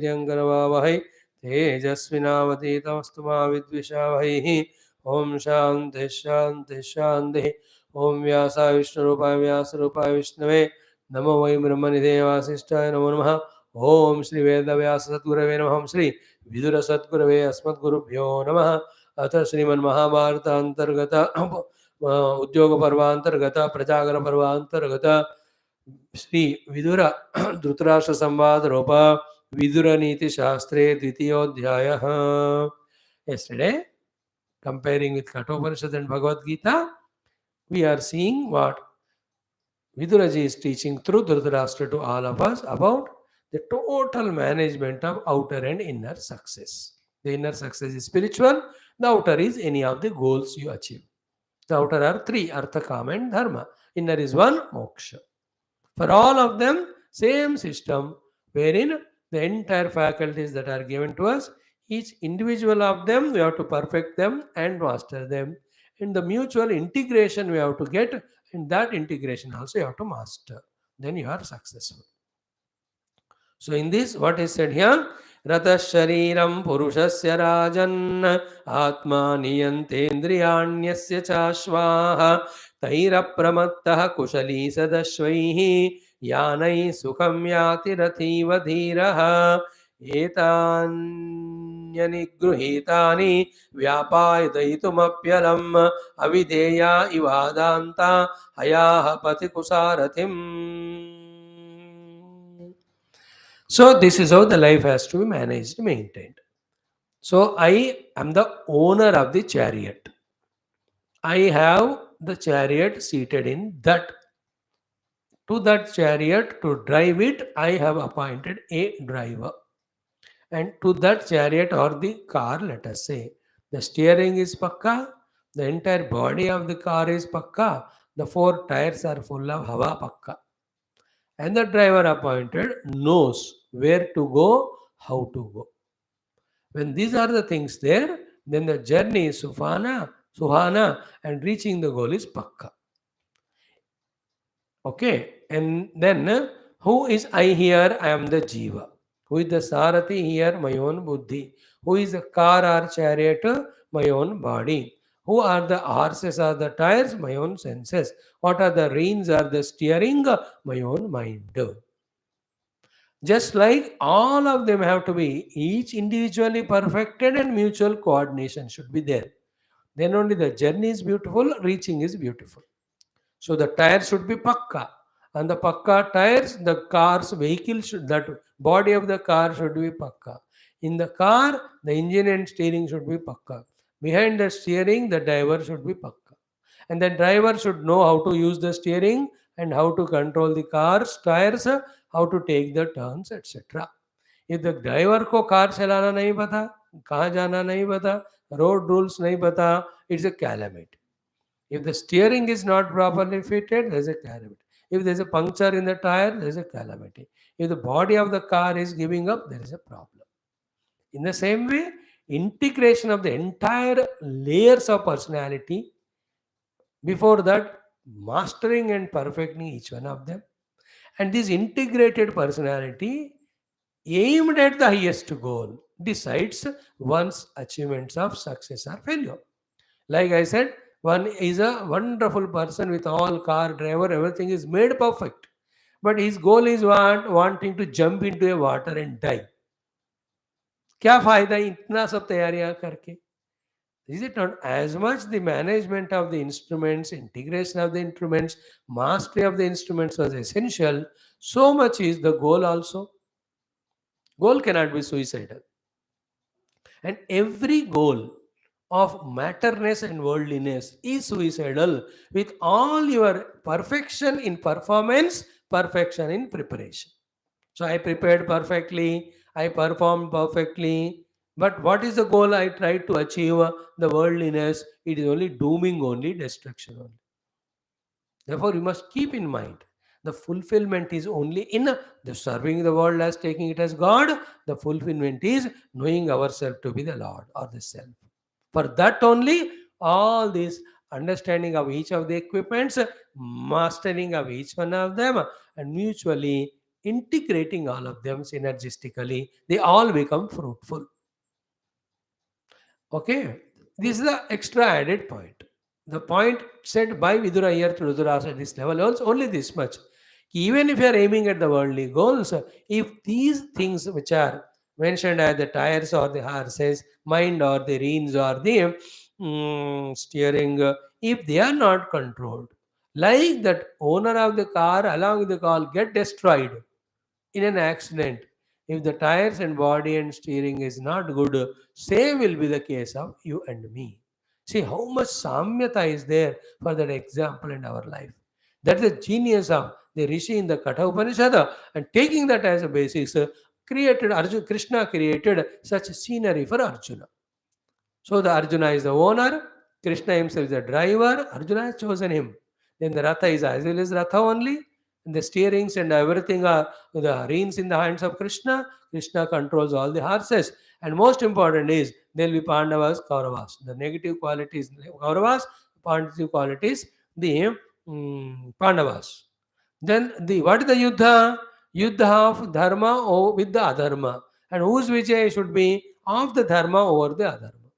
Vahai Tejasvinavaditamastu ma Vidvishavaihi. Om Shanti Shanti Shanti. Om Vyasa Vishnu Rupaya Vyasa Rupaya Vishnave. Namo Vai Brahmanide Vasishtaya Namo Namaha. Om Shri Veda Vyasa Satgurave Namaha. Om Shri Vidura Satgurave Asmat Gurubhyo Namaha. Atha Sriman Mahabharata Antargata Udyoga Parvanthargata Prajagar Parvanthargata Shri Vidura Dhritarashtra Samvad Ropa Vidura Neethi Shastre Dvitiyodhyaya. Yesterday, comparing with Kathopanishad and Bhagavad Gita, we are seeing what Viduraji is teaching through Dhritarashtra to all of us about the total management of outer and inner success. The inner success is spiritual, the outer is any of the goals you achieve. The outer are three, Artha, Kama and Dharma. Inner is one, Moksha. For all of them, same system, wherein the entire faculties that are given to us, each individual of them, we have to perfect them and master them. And the mutual integration we have to get, and that integration also you have to master. Then you are successful. So in this, what is said here? Rata shariram purushasya rajan atma niyantendriyanyasya chashvaha taira pramattah kushali sadashvaihi yanai sukham yati rathiva dhiraha etanyanigrihitani vyapayadaitumapyalam avideya ivadanta hayaha patikusarathim. So this is how the life has to be managed, maintained. So I am the owner of the chariot. I have the chariot seated in that. To that chariot, to drive it, I have appointed a driver. And to that chariot or the car, let us say, the steering is pakka, the entire body of the car is pakka, the four tires are full of hava pakka. And the driver appointed knows where to go, how to go. When these are the things there, then the journey is suhana, and reaching the goal is pakka. Okay, and then who is I here? I am the jiva. Who is the sarathi here? My own buddhi. Who is the car or chariot? My own body. Who are the horses or the tires? My own senses. What are the reins or the steering? My own mind. Just like all of them have to be each individually perfected and mutual coordination should be there. Then only the journey is beautiful, reaching is beautiful. So the tires should be pakka. And the pakka tires, the car's vehicle should, that body of the car should be pakka. In the car, the engine and steering should be pakka. Behind the steering, the driver should be pakka. And the driver should know how to use the steering and how to control the car's tires, how to take the turns, etc. If the driver को car चलाना नहीं पता, कहाँ जाना नहीं पता, road rules नहीं पता, it's a calamity. If the steering is not properly fitted, there is a calamity. If there is a puncture in the tire, there is a calamity. If the body of the car is giving up, there is a problem. In the same way, integration of the entire layers of personality, before that, mastering and perfecting each one of them. And this integrated personality, aimed at the highest goal, decides one's achievements of success or failure. Like I said, one is a wonderful person with all car, driver, everything is made perfect. But his goal is wanting to jump into a water and die. क्या फायदा इतना सब तैयारियां करके? Is it not as much the management of the instruments, integration of the instruments, mastery of the instruments was essential, so much is the goal also. Goal cannot be suicidal. And every goal of matterness and worldliness is suicidal with all your perfection in performance, perfection in preparation. So I prepared perfectly, I performed perfectly, but what is the goal I tried to achieve? The worldliness, it is only dooming, only destruction only. Therefore, you must keep in mind the fulfillment is only in the serving the world as taking it as God. The fulfillment is knowing ourselves to be the Lord or the self. For that only, all this understanding of each of the equipments, mastering of each one of them, and mutually integrating all of them synergistically, they all become fruitful. Okay, this is the extra added point. The point said by Vidura here to Vidura at this level also only this much. Even if you are aiming at the worldly goals, if these things which are mentioned as the tires or the horses, mind or the reins or the steering, if they are not controlled, like that owner of the car along with the car get destroyed in an accident, if the tires and body and steering is not good, same will be the case of you and me. See how much samyata is there for that example in our life. That's the genius of the rishi in the Katha Upanishad, and taking that as a basis, created Arjuna, Krishna created such scenery for Arjuna. So the Arjuna is the owner, Krishna himself is the driver, Arjuna has chosen him. Then the Ratha is as well as Ratha only, and the steerings and everything are the reins in the hands of Krishna. Krishna controls all the horses. And most important is there will be Pandavas, Kauravas. The negative qualities Kauravas, positive qualities the Pandavas. Then the what is the Yuddha? Yuddha of Dharma with the Adharma. And whose Vijay should be of the Dharma over the Adharma.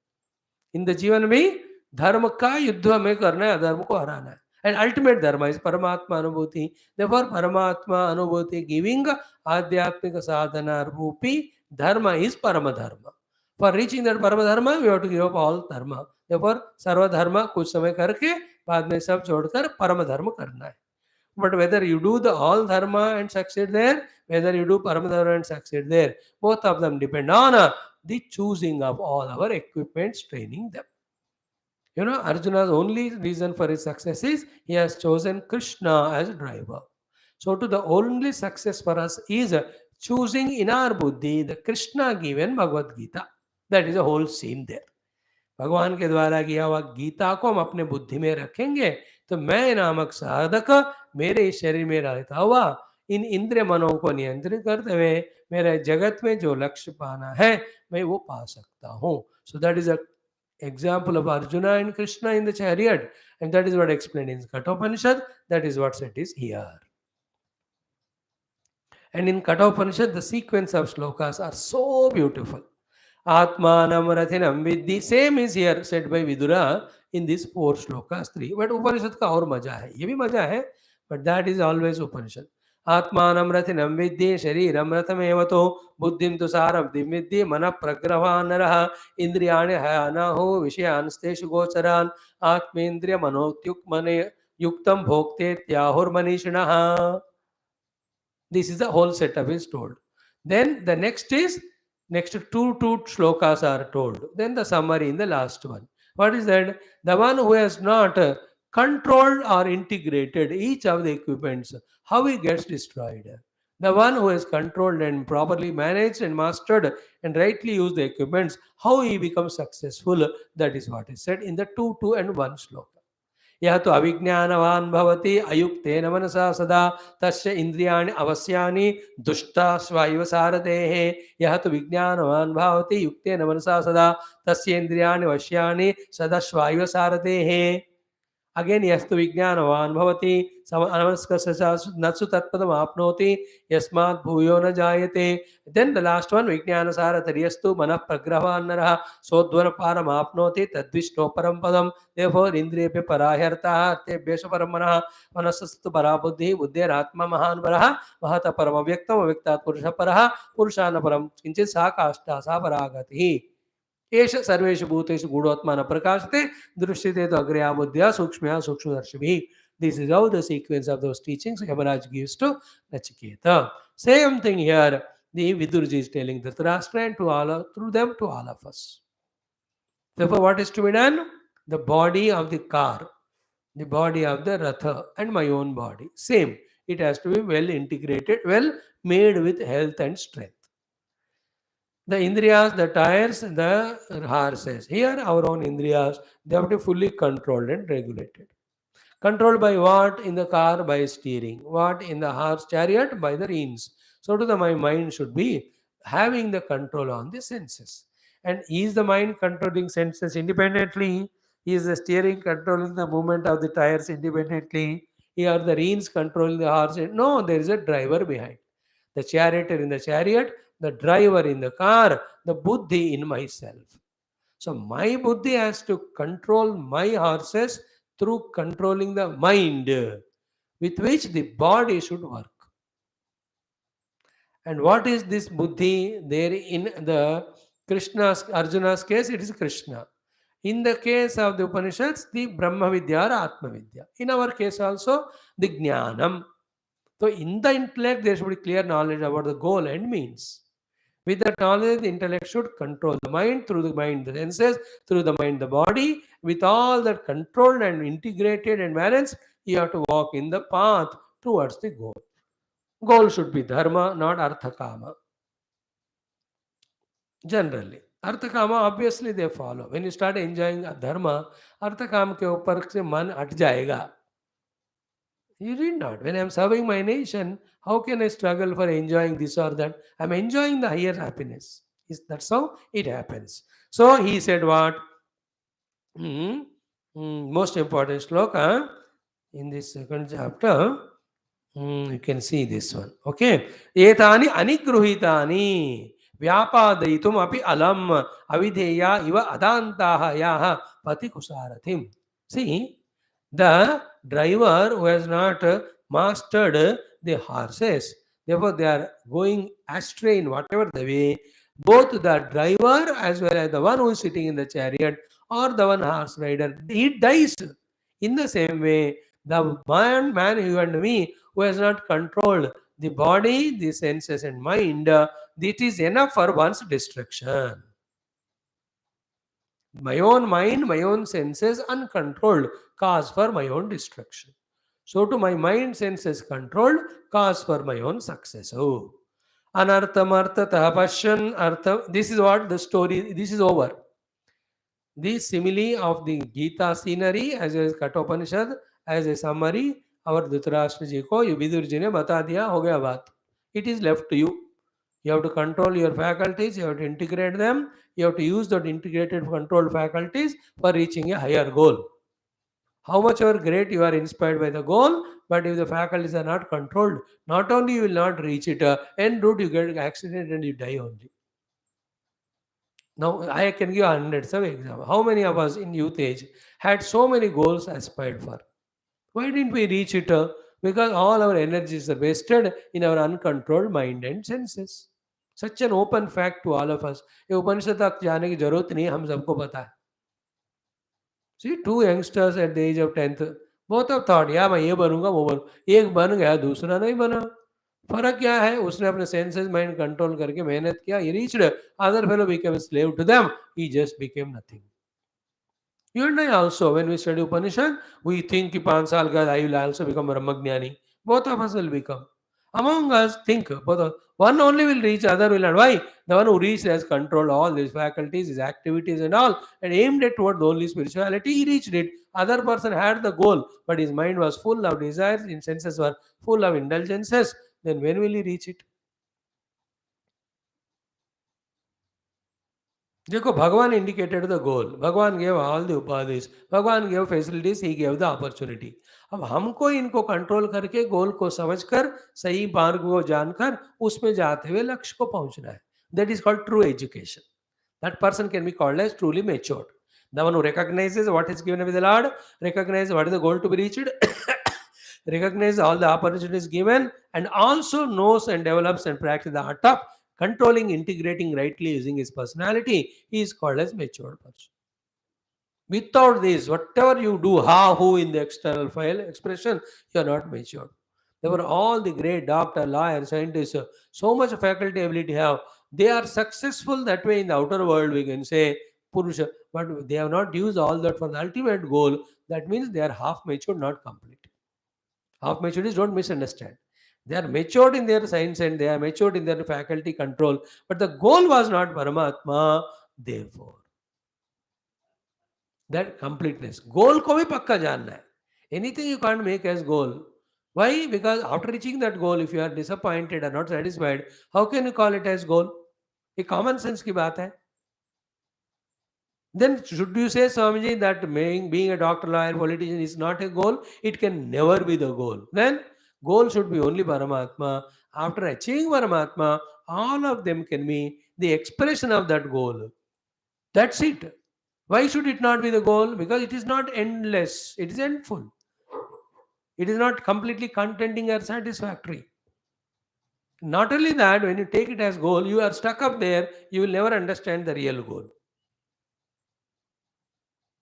In the जीवन में धर्म का युद्ध हमें करना है, अधर्म को हराना है. And ultimate dharma is Paramatma Anubhuti. Therefore, Paramatma Anubhuti giving Adhyatmika sadhana rupi dharma is Paramadharma. For reaching that Paramadharma, we have to give up all dharma. Therefore, Sarva dharma कुछ समय करके बाद में सब छोड़कर परम धर्म करना है. But whether you do the all dharma and succeed there, whether you do Paramadharma and succeed there, both of them depend on the choosing of all our equipments, training them. You know, Arjuna's only reason for his success is he has chosen Krishna as a driver. So, to the only success for us is choosing in our buddhi the Krishna given Bhagavad Gita. That is a whole scene there. भगवान के द्वारा किया हुआ गीता को हम अपने बुद्धि में रखेंगे तो मैं नामक साधक मेरे इस शरीर में रहता हुआ इन इंद्रिय मनों को नियंत्रित करते हुए मेरे जगत में जो लक्ष्य पाना है मैं वो पा सकता हूँ. So that is a example of Arjuna and Krishna in the chariot, and that is what explained in Kathopanishad. That is what said is here. And in Kathopanishad, the sequence of shlokas are so beautiful. Atmanam Rathinam Vidhi. Same is here said by Vidura in these 4 shlokas, 3. But Upanishad ka aur maja hai. Ye bhi maja hai, but that is always Upanishad. Atmanam Rathinam Vidhi Shariram Rathamevato Buddhim tu Sarabdhim Vidhi Mana Pragravanaraha Indriyane Hayanaho Vishayansteshu Gocharan Atmendriya Manotyukmane Yuktam Bhokte Tyahur Manishinaha. This is the whole setup is told. Then the next is next two shlokas are told. Then the summary in the last one. What is that? The one who has not controlled or integrated each of the equipments, how he gets destroyed. The one who has controlled and properly managed and mastered and rightly used the equipments, how he becomes successful. That is what is said in the 2 and 1 shloka. यह तो अविज्ञानवान भवति अयुक्तेन मनसा सदा तस्य इंद्रियाणि अवस्यानि दुष्टा स्वायु सारथेः. यह तो विज्ञानवान भवति युक्तेन मनसा सदा तस्य इंद्रियाणि वश्यानि सदा स्वायु सारथेः. Again, yastu vijnanavan bhavati samanaskasya natsu tatpadam apnoti yasmat bhuyo na jayate. Then the last one, vijnanasarathar yastu manah pragrahan naraha sodhvara param apnoti tadvishno param padam. Therefore, indriyepe parahyartaha tebhyesha param manah manasastu parabuddhi buddhir atma mahan varaha mahata param avyaktam avyaktat purusha paraha purushana param kinchit sa kashta sa paragati. एष सर्वेषु भूतेषु गूढ़ोत्मान प्रकाशते दृश्यते तो अग्रया बुद्धिया सूक्ष्मया सूक्ष्मदर्शिभिः. This is how the sequence of those teachings Yamaraj gives to Nachiketa. Same thing here. The Vidurji is telling the Dhritarashtra and to all through them to all of us. Therefore, what is to be done? The body of the car, the body of the Ratha, and my own body. Same. It has to be well integrated, well made with health and strength. The indriyas, the tires, the horses. Here, our own indriyas, they have to be fully controlled and regulated. Controlled by what? In the car, by steering. What? In the horse chariot, by the reins. So, to the my mind should be having the control on the senses. And is the mind controlling senses independently? Is the steering controlling the movement of the tires independently? Are the reins controlling the horse? No, there is a driver behind. The charioteer in the chariot, the driver in the car, the buddhi in myself. So my buddhi has to control my horses through controlling the mind with which the body should work. And what is this buddhi? There in the Krishna's Arjuna's case, it is Krishna. In the case of the Upanishads, the Brahma Vidya or Atma Vidya. In our case also, the Jnanam. So in the intellect, there should be clear knowledge about the goal and means. With that knowledge, the intellect should control the mind, through the mind the senses, through the mind the body. With all that controlled and integrated and balanced, you have to walk in the path towards the goal. Goal should be dharma, not artha kama. Generally, artha kama obviously they follow. When you start enjoying dharma, artha kama के ऊपर से मन हट जाएगा. You did not. When I am serving my nation, how can I struggle for enjoying this or that? I am enjoying the higher happiness. That's how it happens. So he said what? Most important shloka in this second chapter. You can see this one. Okay. Etani anigruhitani vyapadaitum api alam avideya iva adantaha yaha patikusarathim. See, the driver who has not mastered the horses, therefore they are going astray in whatever the way. Both the driver as well as the one who is sitting in the chariot or the one horse rider, he dies. In the same way, the man, you and me, who has not controlled the body, the senses and mind, it is enough for one's destruction. My own mind, my own senses uncontrolled, cause for my own destruction. So to my mind, senses controlled, cause for my own success. Oh. Anartham arthatah pasyan artham. This is what the story, this is over. The simile of the Gita scenery as well as Kathopanishad as a summary, our Dhritarashtra ji ko Vidur ji ne bata diya, ho gaya baat. It is left to you. You have to control your faculties, you have to integrate them, you have to use that integrated controlled faculties for reaching a higher goal. How much ever great you are inspired by the goal, but if the faculties are not controlled, not only you will not reach it, en route you get an accident and you die only. Now, I can give hundreds of examples. How many of us in youth age had so many goals aspired for? Why didn't we reach it? Because all our energies are wasted in our uncontrolled mind and senses. Such an open fact to all of us. ये उपनिषद तक जाने की जरूरत नहीं, हम सबको पता है. See, two youngsters at the age of 10th, both have thought, या मैं ये बनूंगा वो बनूंगा. एक बन गया, दूसरा नहीं बना. फर्क क्या है? उसने अपने सेंसेस माइंड कंट्रोल करके मेहनत किया, he reached. Other fellow became a slave to them, he just became nothing. You and I also, when we study Upanishad, we think कि 5 साल बाद I will also become Brahmagnani. Both of us will become. Among us, think, both one only will reach, other will not. Why? The one who reached has controlled all his faculties, his activities and all, and aimed it toward only spirituality, he reached it. Other person had the goal, but his mind was full of desires, his senses were full of indulgences. Then when will he reach it? देखो, भगवान indicated the goal. भगवान gave all the upadhis. भगवान gave facilities, he gave the opportunity. अब हमको इनको control करके गोल को समझकर सही मार्ग को जानकर उसमें जाते हुए लक्ष्य को पहुंचना है. That is called true education. That person can be called as truly matured. The one who recognizes what is given by the Lord, recognizes what is the goal to be reached, recognizes all the opportunities given, and also knows and develops and practices the art of controlling, integrating rightly using his personality, he is called as matured person. Without this, whatever you do, ha, who in the external file expression, you are not matured. They were all the great doctor, lawyer, scientists, so much faculty ability have. They are successful that way in the outer world, we can say, Purusha, but they have not used all that for the ultimate goal. That means they are half matured, not complete. Half matured is, don't misunderstand. They are matured in their science and they are matured in their faculty control. But the goal was not Paramatma, therefore. That completeness. Goal ko bhi pakka janna hai. Anything you can't make as goal. Why? Because after reaching that goal, if you are disappointed or not satisfied, how can you call it as goal? A common sense ki baat hai. Then should you say, Swamiji, that being a doctor, lawyer, politician is not a goal? It can never be the goal. Then Goal should be only Paramatma. After achieving Paramatma, all of them can be the expression of that goal. That's it. Why should it not be the goal? Because it is not endless, it is endful. It is not completely contenting or satisfactory. Not only that, when you take it as goal, you are stuck up there, you will never understand the real goal.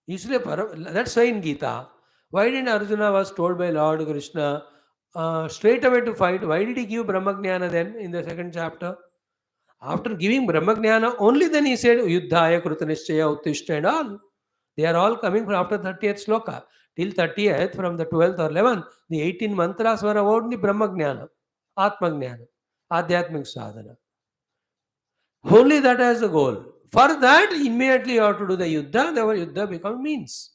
Usually, that's why in Gita, why did Arjuna was told by Lord Krishna straight away to fight? Why did he give Brahmagnana then in the second chapter? After giving Brahmagnana, only then he said, Yuddhaya Krutanishchaya Uttishta and all. They are all coming from after 30th sloka. Till 30th, from the 12th or 11th, the 18 mantras were about the Brahmagnana, Atmagnana, Adhyatmic sadhana. Only that as the goal. For that, immediately you have to do the Yuddha, the Yuddha becomes means.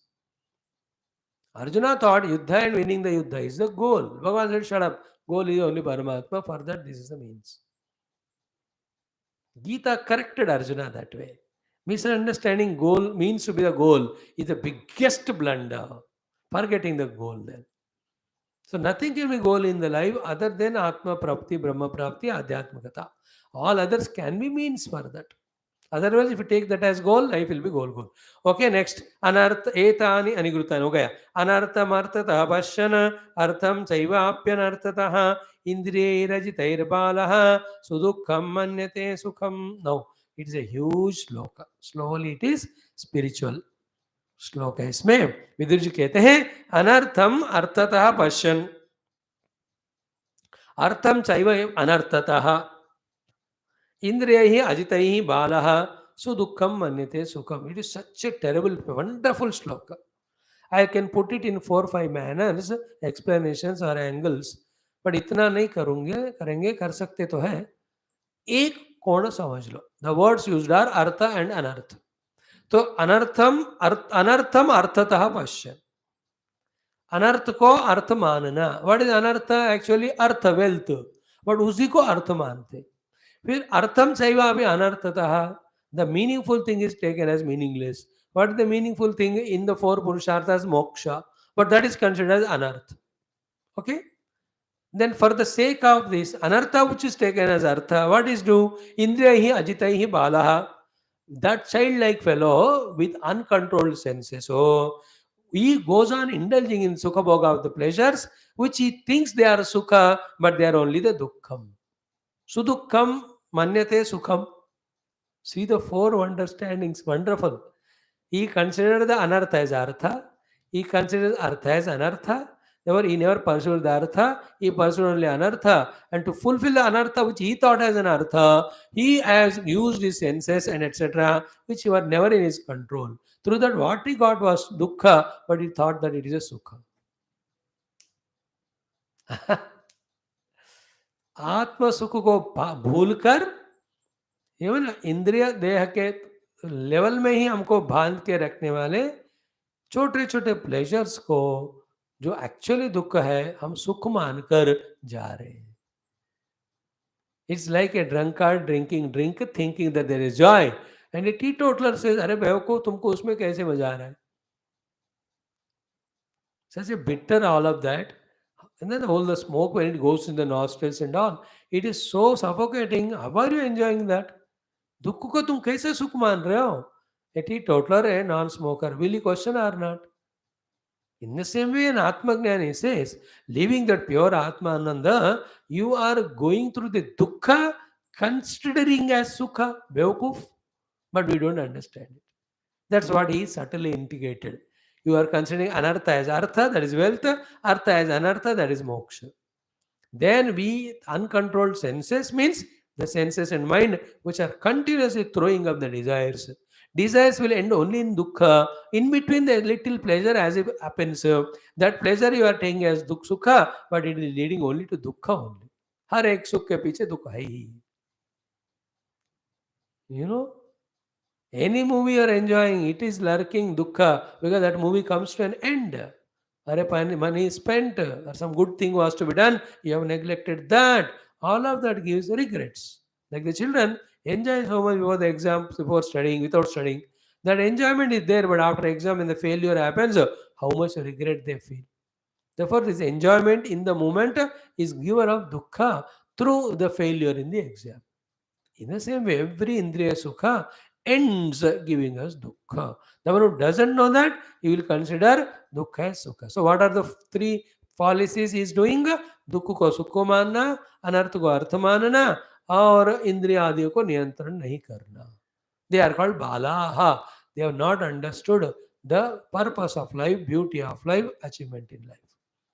Arjuna thought Yuddha and winning the Yuddha is the goal. Bhagavan said, shut up. Goal is only Paramatma. For that, this is the means. Gita corrected Arjuna that way. Misunderstanding goal means to be the goal is the biggest blunder. Forgetting the goal then. So nothing can be goal in the life other than Atma Prapti, Brahma Prapti, Adhyatmakata. All others can be means for that. Otherwise, if you take that as goal, life will be goal. Okay, next. Anartha etani anigrutani. Okay. Anartham arthatah pashyana artham chaivapyanarthatah indriyairajitairbalaha sudukham manyate sukham. Now, it is a huge sloka. Slowly it is spiritual. श्लोक है इसमें विदुर जी कहते हैं अनर्थम अर्थतः पश्यन् अर्थम चैव अनर्थतः इंद्रियैः अजितैः बालः सुदुःखम मन्यते सुखम. It is such a terrible, wonderful श्लोक. I can put it in 4-5 manners, explanations or angles, but इतना नहीं करेंगे कर सकते तो है. एक कोण समझ लो. The words used are artha and anartha. तो अनर्थम अर्थतः पश्य. अनर्थ को अर्थ मानना. व्हाट इज अनर्थ? एक्चुअली अर्थ, वेल्थ, बट उसी को अर्थ मानते. फिर अर्थम चैवा भी अनर्थतः. The meaningful thing is taken as meaningless. What is the meaningful thing in the 4 पुरुषार्थास? Moksha, but that is considered as anartha. Okay, then for the sake of this anartha which is taken as artha, what is do? Indriyahi ajitaihi balaha. That childlike fellow with uncontrolled senses, so he goes on indulging in sukha bhoga of the pleasures which he thinks they are sukha, but they are only the dukkham. Sudukham manyate sukham. See the 4 understandings, wonderful. He considered the anartha as artha, he considers artha as anartha. Therefore, he never pursued the artha, he pursued only anartha. And to fulfill the anartha which he thought as an artha, he has used his senses and etc., which were never in his control. Through that, what he got was dukkha, but he thought that it is a sukha. आत्म सुख को भूलकर even इंद्रिय देह के level में ही हमको बांध के रखने वाले छोटे छोटे प्लेजर्स को, जो एक्चुअली दुख है, हम सुख मानकर जा रहे हैं. It's like a drunkard drinking drink thinking that there is joy, and a teetotaller says, अरे बेवकूफ, तुमको उसमें कैसे मजा आ रहा है? Such a bitter all of that. And then all the smoke when it goes in the nostrils and all, it is so suffocating. How are you enjoying that? दुख को तुम कैसे सुख मान रहे हो? A teetotaler, a non-smoker, will you question or not? In the same way, an Atmagnani says, leaving that pure Atmananda, you are going through the dukkha, considering as sukha, Beokuf, but we don't understand it. That's what he subtly indicated. You are considering anartha as artha, that is wealth, artha as anartha, that is moksha. Then we, uncontrolled senses means the senses and mind which are continuously throwing up the desires. Desires will end only in dukkha. In between the little pleasure as it happens, that pleasure you are taking as sukha, but it is leading only to dukkha only. हर एक सुख के पीछे दुख है ही. You know, any movie you are enjoying, it is lurking dukkha because that movie comes to an end. Money is spent or some good thing was to be done, you have neglected that. All of that gives regrets. Like the children enjoy so much before the exam, before studying, without studying. That enjoyment is there, but after exam when the failure happens, how much regret they feel. Therefore, this enjoyment in the moment is giver of dukkha through the failure in the exam. In the same way, every indriya sukha ends giving us dukkha. The one who doesn't know that, he will consider dukkha as sukha. So, what are the three policies he is doing? दुख को सुख को मानना, अनर्थ को अर्थ मानना और इंद्रिय आदियों को नियंत्रण नहीं करना. They are called balaha. They have not understood the purpose of life, beauty of life, achievement in life.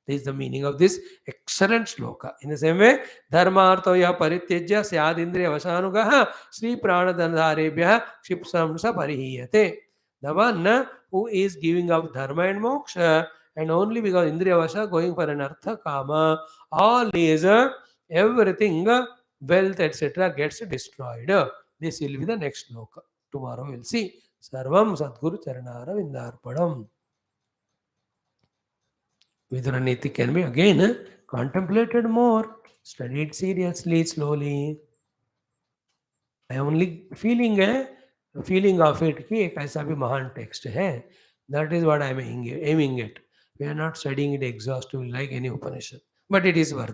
This is the meaning of this excellent shloka. In the same way, dharmartho ya parityajya syad indriya vasanugaha sri pranadhanadharebhya kshipsamsa parihiyate. The one who is giving up dharma and moksha, and only because indriya vasha going for an artha kama, all is everything, wealth, etc. gets destroyed. This will be the next shloka. Tomorrow we'll see. Sarvam Sadguru Charanara Vindarpadam. Vidura Neethi can be again contemplated more, studied seriously, slowly. I am only feeling of it कि एक ऐसा भी महान text है. That is what I am aiming at. We are not studying it exhaustively like any Upanishad, but it is worth.